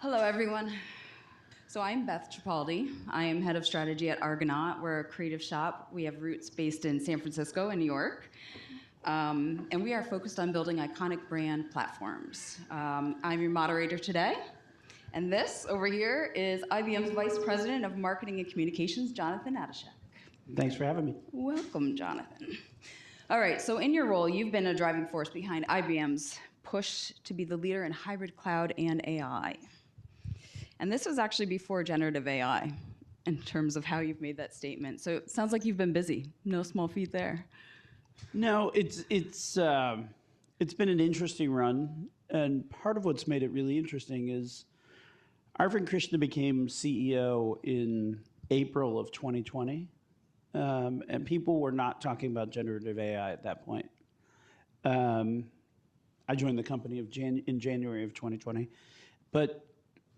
Hello, everyone. So I'm Beth Tripaldi. I am head of strategy at Argonaut. We're a creative shop. We have roots based in San Francisco and New York. And we are focused on building iconic brand platforms. I'm your moderator today. And this over here is IBM's Vice President of Marketing and Communications, Jonathan Adashek. Thanks for having me. Welcome, Jonathan. All right, so in your role, you've been a driving force behind IBM's push to be the leader in hybrid cloud and AI. And this was actually before generative AI in terms of how you've made that statement. So it sounds like you've been busy. No small feat there. No, it's been an interesting run, and part of what's made it really interesting is Arvind Krishna became CEO in April of 2020, and people were not talking about generative AI at that point. I joined the company in January of 2020, but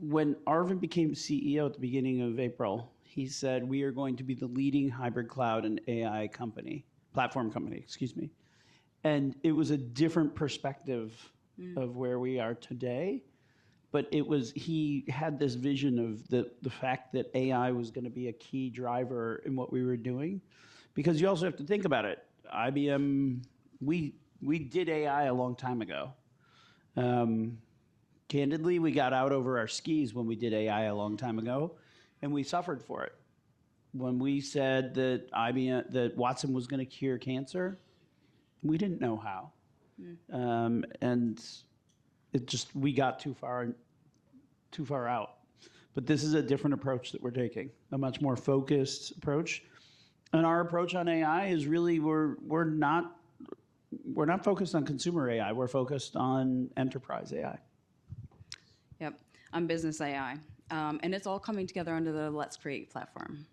when Arvind became CEO at the beginning of April, he said, we are going to be the leading hybrid cloud and AI platform company, excuse me. And it was a different perspective of where we are today. But he had this vision of the fact that AI was going to be a key driver in what we were doing. Because you also have to think about it. IBM, we did AI a long time ago. Candidly, we got out over our skis when we did AI a long time ago, and we suffered for it. When we said that Watson was going to cure cancer, we didn't know how, and we got too far out. But this is a different approach that we're taking, a much more focused approach. And our approach on AI is really we're not focused on consumer AI. We're focused on enterprise AI. Yep, on business AI. And it's all coming together under the Let's Create platform.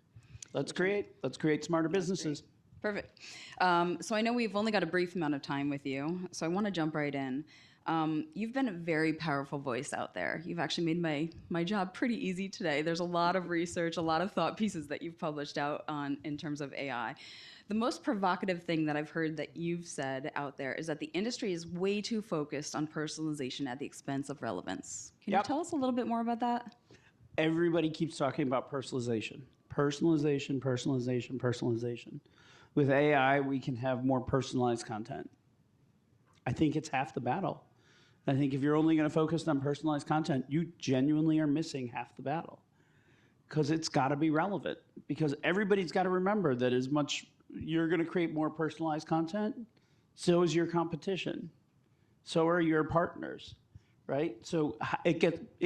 Let's create smarter businesses. Perfect. So I know we've only got a brief amount of time with you, so I want to jump right in. You've been a very powerful voice out there. You've actually made my job pretty easy today. There's a lot of research, a lot of thought pieces that you've published out on in terms of AI. The most provocative thing that I've heard that you've said out there is that the industry is way too focused on personalization at the expense of relevance. Can you tell us a little bit more about that? Everybody keeps talking about personalization. Personalization, personalization, personalization. With AI, we can have more personalized content. I think it's half the battle. I think if you're only going to focus on personalized content, you genuinely are missing half the battle. Because it's got to be relevant. Because everybody's got to remember that as much you're going to create more personalized content, so is your competition. So are your partners, right? So it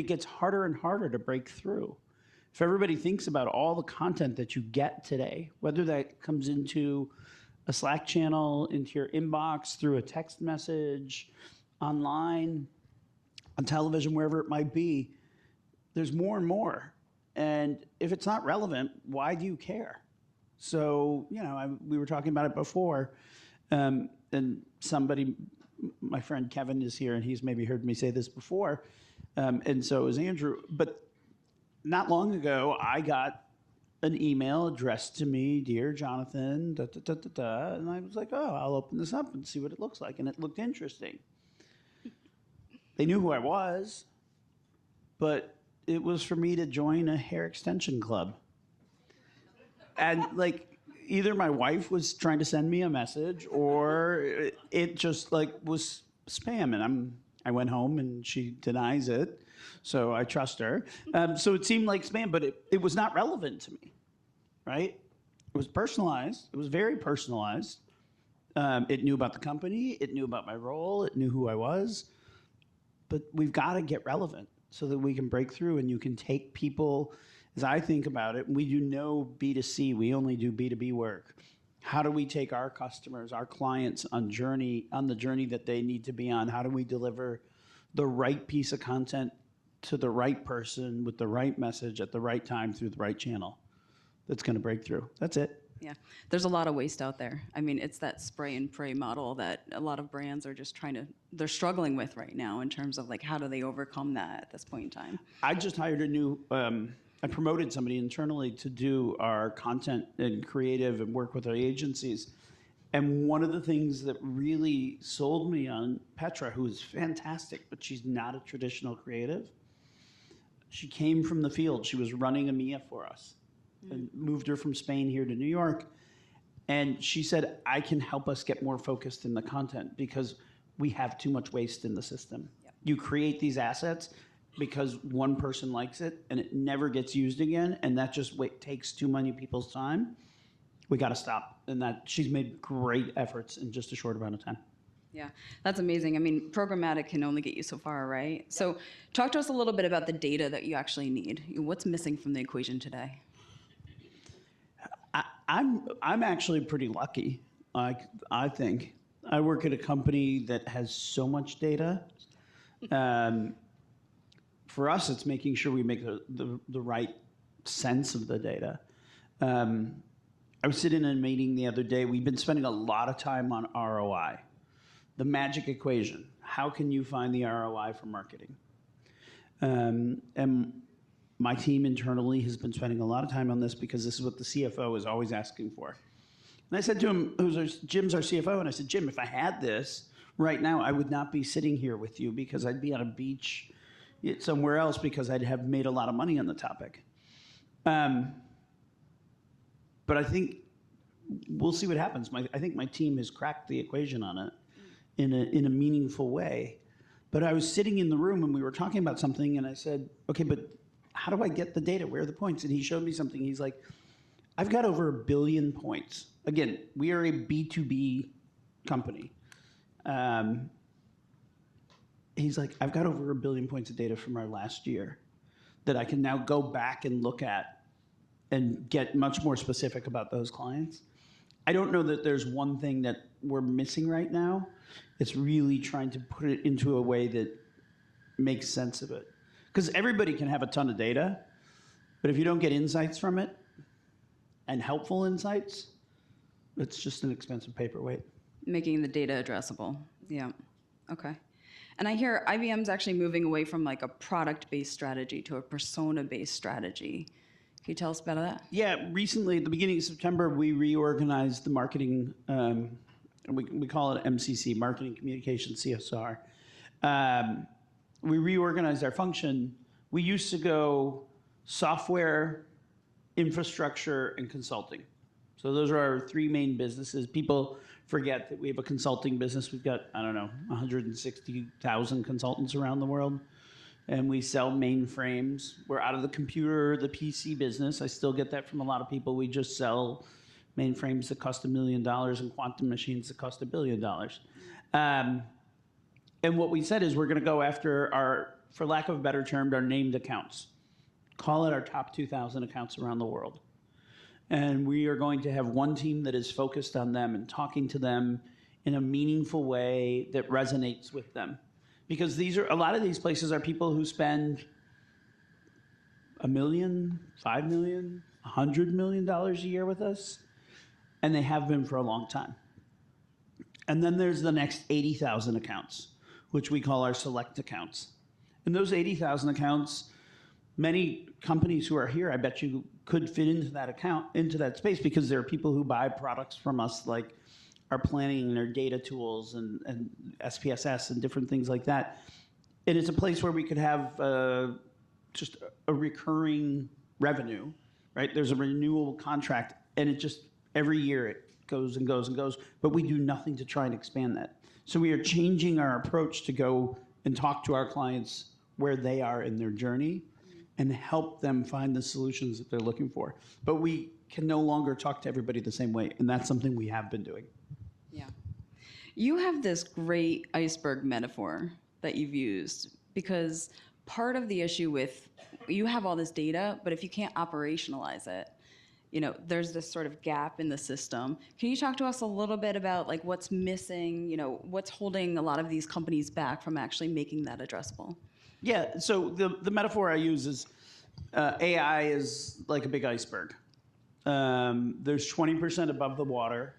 gets harder and harder to break through. If everybody thinks about all the content that you get today, whether that comes into a Slack channel, into your inbox, through a text message, online, on television, wherever it might be, there's more and more. And if it's not relevant, why do you care? So, we were talking about it before, and somebody, my friend Kevin is here, and he's maybe heard me say this before, and so is Andrew. But not long ago, I got an email addressed to me, dear Jonathan, and I was like, oh, I'll open this up and see what it looks like, and it looked interesting. They knew who I was, but it was for me to join a hair extension club. And either my wife was trying to send me a message, or it just was spam. And I went home and she denies it, so I trust her. So it seemed like spam, but it was not relevant to me, right? It was personalized. It was very personalized. It knew about the company. It knew about my role. It knew who I was. But we've got to get relevant so that we can break through and you can take people. As I think about it, we do no B2C. We only do B2B work. How do we take our customers, our clients on the journey that they need to be on? How do we deliver the right piece of content to the right person with the right message at the right time through the right channel that's going to break through? That's it. Yeah, there's a lot of waste out there. I mean, it's that spray and pray model that a lot of brands are just they're struggling with right now in terms of how do they overcome that at this point in time. I just hired I promoted somebody internally to do our content and creative and work with our agencies. And one of the things that really sold me on Petra, who is fantastic, but she's not a traditional creative, She came from the field. She was running EMEA for us and moved her from Spain here to New York. And she said, I can help us get more focused in the content because we have too much waste in the system. Yep. You create these assets because one person likes it and it never gets used again. And that just takes too many people's time. We got to stop. And that she's made great efforts in just a short amount of time. Yeah, that's amazing. I mean, programmatic can only get you so far, right? So talk to us a little bit about the data that you actually need. What's missing from the equation today? I'm actually pretty lucky. I think I work at a company that has so much data. For us, it's making sure we make the right sense of the data. I was sitting in a meeting the other day. We've been spending a lot of time on ROI, the magic equation. How can you find the ROI for marketing? And my team internally has been spending a lot of time on this because this is what the CFO is always asking for. And I said to him, Jim's our CFO, and I said, Jim, if I had this right now, I would not be sitting here with you because I'd be on a beach somewhere else because I'd have made a lot of money on the topic. But I think we'll see what happens. I think my team has cracked the equation on it in a meaningful way. But I was sitting in the room and we were talking about something, and I said, okay, but how do I get the data? Where are the points? And he showed me something. He's like, I've got over 1 billion points. Again, we are a B2B company. He's like, I've got over 1 billion points of data from our last year that I can now go back and look at and get much more specific about those clients. I don't know that there's one thing that we're missing right now. It's really trying to put it into a way that makes sense of it. Because everybody can have a ton of data, but if you don't get insights from it, and helpful insights, it's just an expensive paperweight. Making the data addressable. Yeah. Okay. And I hear IBM's actually moving away from like a product-based strategy to a persona-based strategy. Can you tell us about that? Yeah, recently at the beginning of September, we reorganized the marketing, we call it MCC, Marketing Communication CSR. We reorganized our function. We used to go software, infrastructure, and consulting. So those are our three main businesses. People forget that we have a consulting business. We've got, 160,000 consultants around the world. And we sell mainframes. We're out of the computer, the PC business. I still get that from a lot of people. We just sell mainframes that cost $1 million and quantum machines that cost $1 billion. And what we said is we're going to go after our, for lack of a better term, our named accounts. Call it our top 2,000 accounts around the world. And we are going to have one team that is focused on them and talking to them in a meaningful way that resonates with them. Because a lot of these places are people who spend $1 million, $5 million, $100 million a year with us, and they have been for a long time. And then there's the next 80,000 accounts, which we call our select accounts. And those 80,000 accounts, many companies who are here, I bet you could fit into that space, because there are people who buy products from us, like our planning and our data tools and SPSS and different things like that. And it's a place where we could have just a recurring revenue, right? There's a renewal contract, and it just, every year it goes and goes and goes, but we do nothing to try and expand that. So we are changing our approach to go and talk to our clients where they are in their journey and help them find the solutions that they're looking for. But we can no longer talk to everybody the same way, and that's something we have been doing. Yeah. You have this great iceberg metaphor that you've used, because part of the issue with, you have all this data, but if you can't operationalize it, there's this sort of gap in the system. Can you talk to us a little bit about like what's missing, what's holding a lot of these companies back from actually making that addressable? Yeah, so the metaphor I use is AI is like a big iceberg. There's 20% above the water,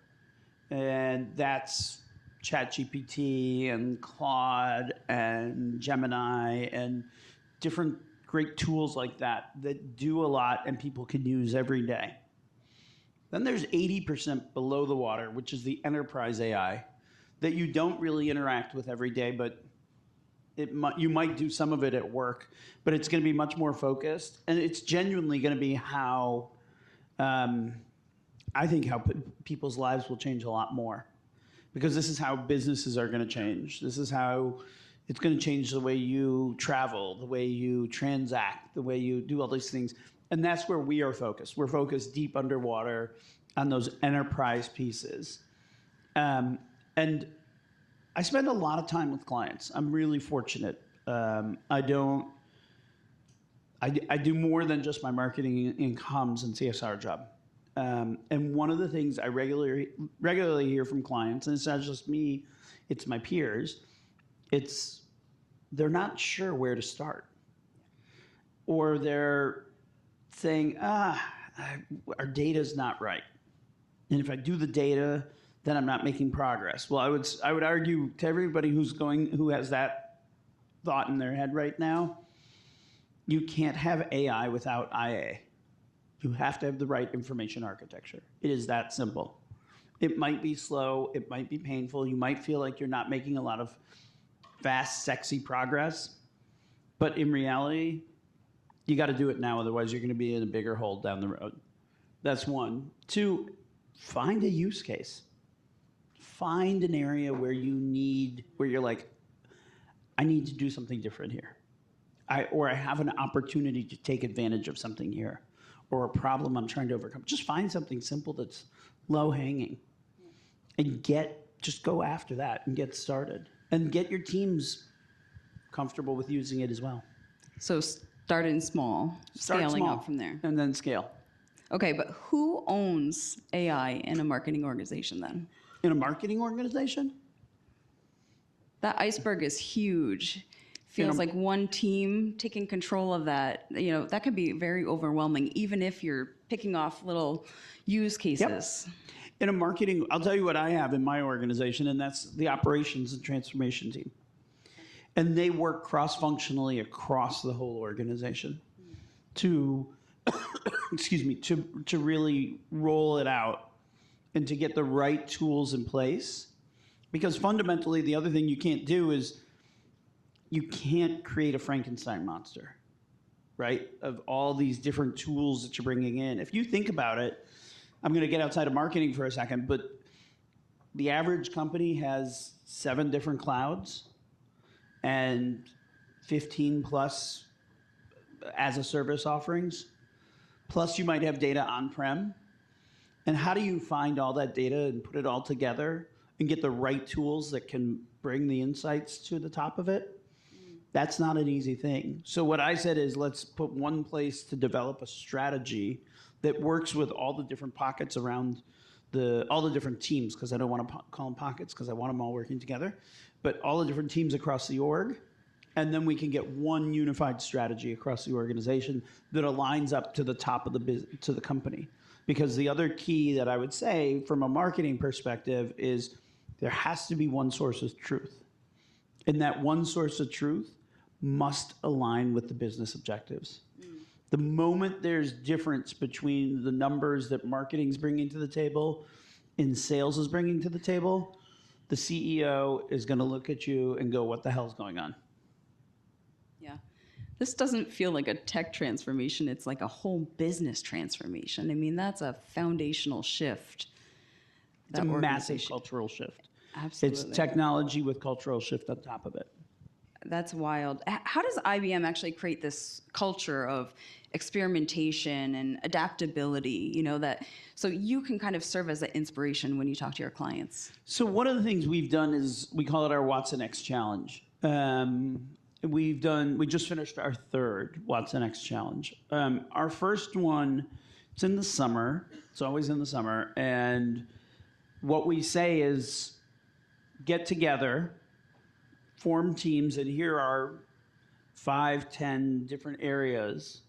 and that's ChatGPT and Claude and Gemini and different great tools like that do a lot and people can use every day. Then there's 80% below the water, which is the enterprise AI that you don't really interact with every day, but You might do some of it at work, but it's going to be much more focused, and it's genuinely going to be how I think how people's lives will change a lot more, because this is how businesses are going to change. This is how it's going to change the way you travel, the way you transact, the way you do all these things. And that's where we are focused. We're focused deep underwater on those enterprise pieces. And I spend a lot of time with clients. I'm really fortunate. I do more than just my marketing and comms and CSR job. And one of the things I regularly hear from clients, and it's not just me, it's my peers, they're not sure where to start. Or they're saying, our data's not right. And if I do the data, then I'm not making progress. Well, I would argue to everybody who has that thought in their head right now, you can't have AI without IA. You have to have the right information architecture. It is that simple. It might be slow, it might be painful, you might feel like you're not making a lot of fast, sexy progress, but in reality, you got to do it now, otherwise you're going to be in a bigger hole down the road. That's one. Two, find a use case. Find an area where you're like, I need to do something different here. Or I have an opportunity to take advantage of something here, or a problem I'm trying to overcome. Just find something simple that's low hanging and just go after that and get started and get your teams comfortable with using it as well. So starting small, scaling up from there. And then scale. Okay, but who owns AI in a marketing organization then? In a marketing organization? That iceberg is huge. Feels like one team taking control of that. That could be very overwhelming, even if you're picking off little use cases. Yep. In a marketing, I'll tell you what I have in my organization, and that's the operations and transformation team. And they work cross-functionally across the whole organization to, to really roll it out and to get the right tools in place. Because fundamentally, the other thing you can't do is you can't create a Frankenstein monster, right? Of all these different tools that you're bringing in. If you think about it, I'm going to get outside of marketing for a second, but the average company has 7 different clouds and 15 plus as a service offerings. Plus you might have data on-prem. And how do you find all that data and put it all together and get the right tools that can bring the insights to the top of it? That's not an easy thing. So what I said is, let's put one place to develop a strategy that works with all the different pockets around all the different teams, because I don't want to call them pockets because I want them all working together, but all the different teams across the org. And then we can get one unified strategy across the organization that aligns up to the top of to the company. Because the other key that I would say from a marketing perspective is there has to be one source of truth. And that one source of truth must align with the business objectives. The moment there's difference between the numbers that marketing's bringing to the table and sales is bringing to the table, the CEO is going to look at you and go, what the hell's going on? Yeah. This doesn't feel like a tech transformation. It's like a whole business transformation. I mean, that's a foundational shift. It's a massive cultural shift. Absolutely. It's technology with cultural shift on top of it. That's wild. How does IBM actually create this culture of experimentation and adaptability, so you can kind of serve as an inspiration when you talk to your clients? So one of the things we've done is we call it our Watson X Challenge. We just finished our 3rd Watson X Challenge. Our first one, it's in the summer. It's always in the summer. And what we say is get together, form teams, and here are 5, 10 different areas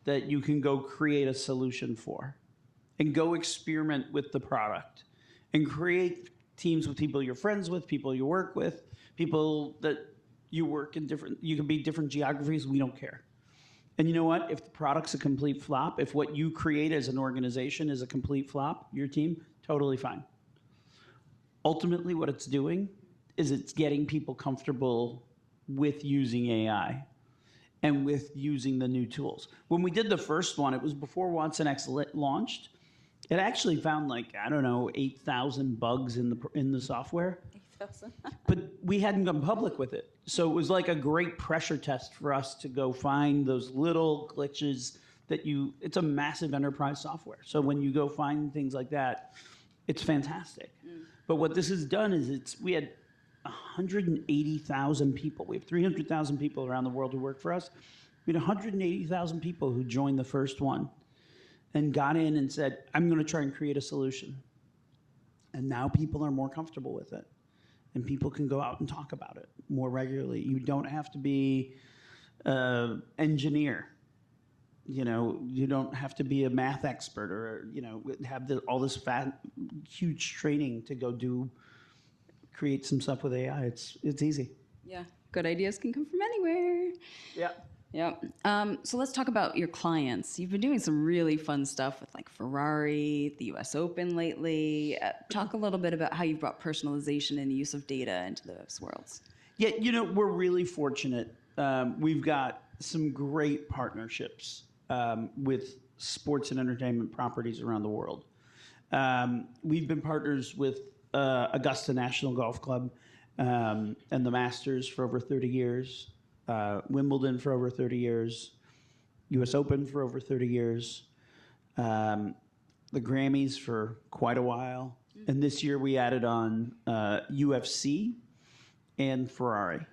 that you can go create a solution for and go experiment with the product and create teams with people you're friends with, people you work with, people that you work in you can be different geographies, we don't care. And you know what? If the product's a complete flop, if what you create as an organization is a complete flop, your team, totally fine. Ultimately, what it's doing is it's getting people comfortable with using AI and with using the new tools. When we did the first one, it was before Watson X launched. It actually found 8,000 bugs in the software. 8,000. But we hadn't gone public with it. So it was like a great pressure test for us to go find those little glitches it's a massive enterprise software. So when you go find things like that, it's fantastic. But what this has done is we had 180,000 people. We have 300,000 people around the world who work for us. We had 180,000 people who joined the first one and got in and said, I'm going to try and create a solution. And now people are more comfortable with it. And people can go out and talk about it more regularly. You don't have to be an engineer. You don't have to be a math expert or, have all this huge training to go create some stuff with AI. It's easy. Yeah, good ideas can come from anywhere. Yeah. Yeah. So let's talk about your clients. You've been doing some really fun stuff with Ferrari, the US Open lately. Talk a little bit about how you've brought personalization and the use of data into those worlds. Yeah, we're really fortunate. We've got some great partnerships with sports and entertainment properties around the world. We've been partners with Augusta National Golf Club and the Masters for over 30 years. Wimbledon for over 30 years, US Open for over 30 years, the Grammys for quite a while. And this year we added on UFC and Ferrari.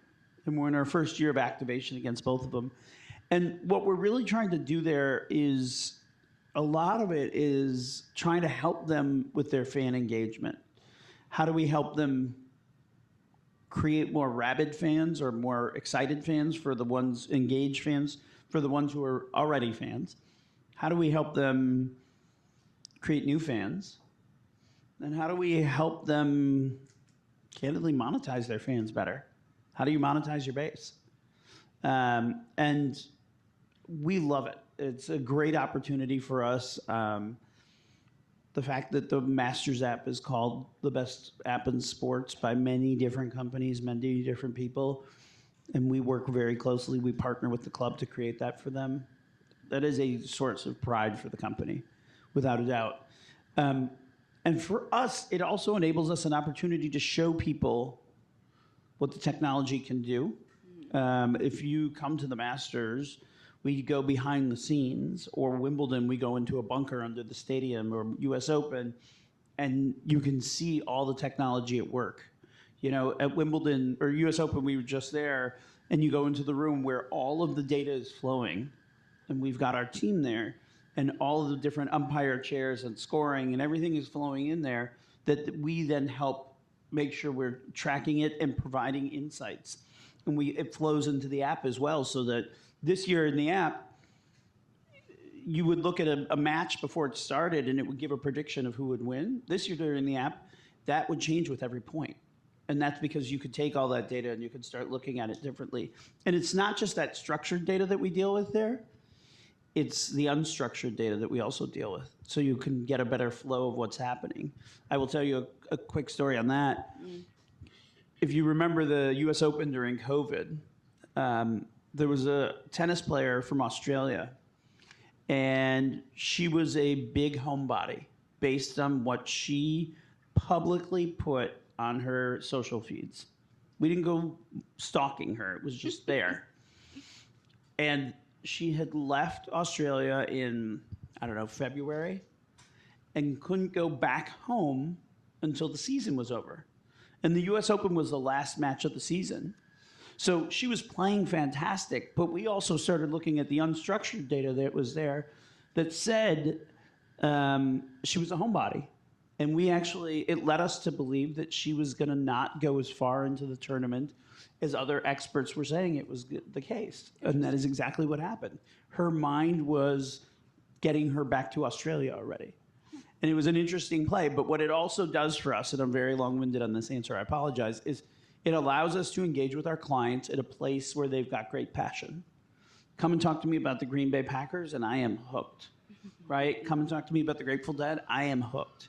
And we're in our first year of activation against both of them. And what we're really trying to do there is a lot of it is trying to help them with their fan engagement. How do we help them create more rabid fans or more excited fans for the ones, engaged fans for the ones who are already fans? How do we help them create new fans? And how do we help them candidly monetize their fans better? How do you monetize your base? And we love it. It's a great opportunity for us. The fact that the Masters app is called the best app in sports by many different companies, many different people, and we work very closely. We partner with the club to create that for them. That is a source of pride for the company, without a doubt. And for us, it also enables us an opportunity to show people what the technology can do. If you come to the Masters, we go behind the scenes, or Wimbledon, we go into a bunker under the stadium, or US Open, and you can see all the technology at work. At Wimbledon or US Open, we were just there, and you go into the room where all of the data is flowing, and we've got our team there, and all of the different umpire chairs and scoring and everything is flowing in there that we then help make sure we're tracking it and providing insights. And it flows into the app as well, so that this year in the app, you would look at a match before it started and it would give a prediction of who would win. This year during the app, that would change with every point. And that's because you could take all that data and you could start looking at it differently. And it's not just that structured data that we deal with there. It's the unstructured data that we also deal with. So you can get a better flow of what's happening. I will tell you a quick story on that. If you remember the US Open during COVID, there was a tennis player from Australia, and she was a big homebody based on what she publicly put on her social feeds. We didn't go stalking her. It was just there. And she had left Australia in, February, and couldn't go back home until the season was over. And the US Open was the last match of the season. So she was playing fantastic, but we also started looking at the unstructured data that was there that said she was a homebody. And it led us to believe that she was going to not go as far into the tournament as other experts were saying it was the case. And that is exactly what happened. Her mind was getting her back to Australia already. And it was an interesting play. But what it also does for us, and I'm very long-winded on this answer, I apologize, is it allows us to engage with our clients at a place where they've got great passion. Come and talk to me about the Green Bay Packers, and I am hooked, right? Come and talk to me about the Grateful Dead, I am hooked.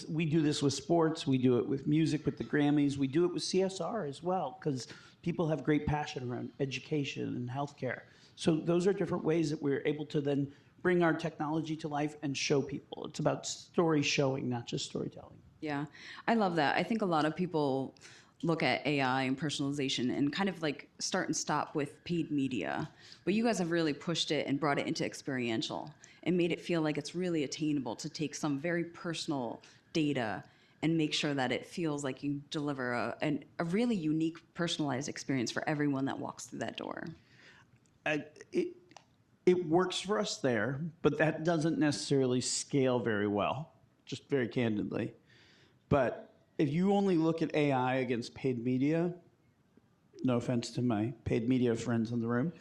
We do this with sports. We do it with music, with the Grammys. We do it with CSR as well, because people have great passion around education and healthcare. So those are different ways that we're able to then bring our technology to life and show people. It's about story showing, not just storytelling. Yeah, I love that. I think a lot of people look at AI and personalization and kind of like start and stop with paid media. But you guys have really pushed it and brought it into experiential and made it feel like it's really attainable to take some very personal data and make sure that it feels like you deliver a really unique, personalized experience for everyone that walks through that door. It works for us there, but that doesn't necessarily scale very well, just very candidly. But if you only look at AI against paid media, no offense to my paid media friends in the room,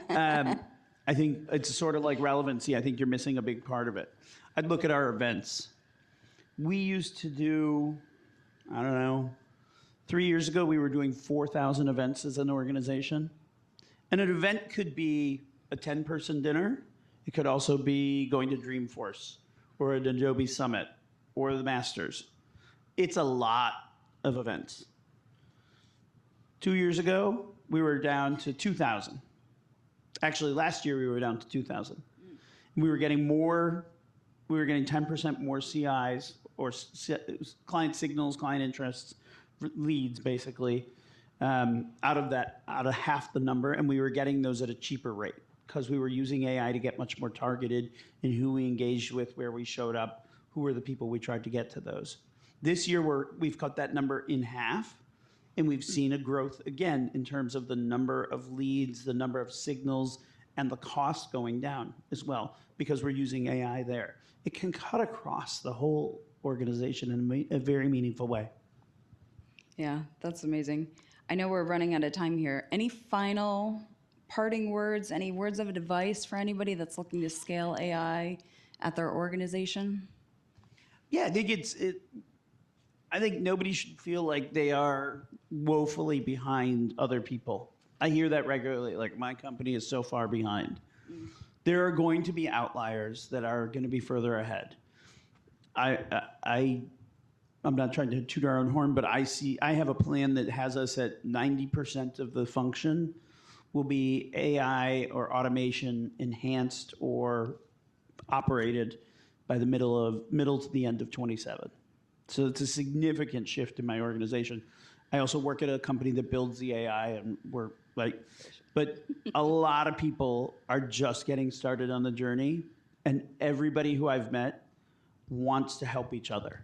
I think it's sort of like relevancy. I think you're missing a big part of it. I'd look at our events. We used to do, I don't know, 3 years ago, we were doing 4,000 events as an organization. And an event could be a 10-person dinner. It could also be going to Dreamforce or an Adobe Summit or the Masters. It's a lot of events. 2 years ago, we were down to 2,000. Actually, last year we were down to 2,000. We were getting 10% more CIs or client signals, client interests, leads basically, out of half the number, and we were getting those at a cheaper rate because we were using AI to get much more targeted in who we engaged with, where we showed up, who were the people we tried to get to those. This year we've cut that number in half, and we've seen a growth again in terms of the number of leads, the number of signals, and the cost going down as well because we're using AI there. It can cut across the whole organization in a very meaningful way. Yeah, that's amazing. I know we're running out of time here. Any final parting words, any words of advice for anybody that's looking to scale AI at their organization? Yeah, I think nobody should feel like they are woefully behind other people. I hear that regularly, like my company is so far behind. There are going to be outliers that are going to be further ahead. I'm not trying to toot our own horn, but I have a plan that has us at 90% of the function will be AI or automation enhanced or operated by the middle to the end of 27. So it's a significant shift in my organization. I also work at a company that builds the AI, and but a lot of people are just getting started on the journey, and everybody who I've met wants to help each other.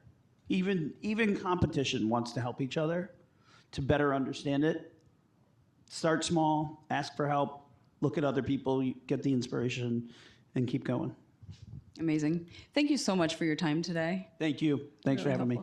Even competition wants to help each other to better understand it. Start small, ask for help, look at other people, get the inspiration, and keep going. Amazing. Thank you so much for your time today. Thank you. Thanks for having me.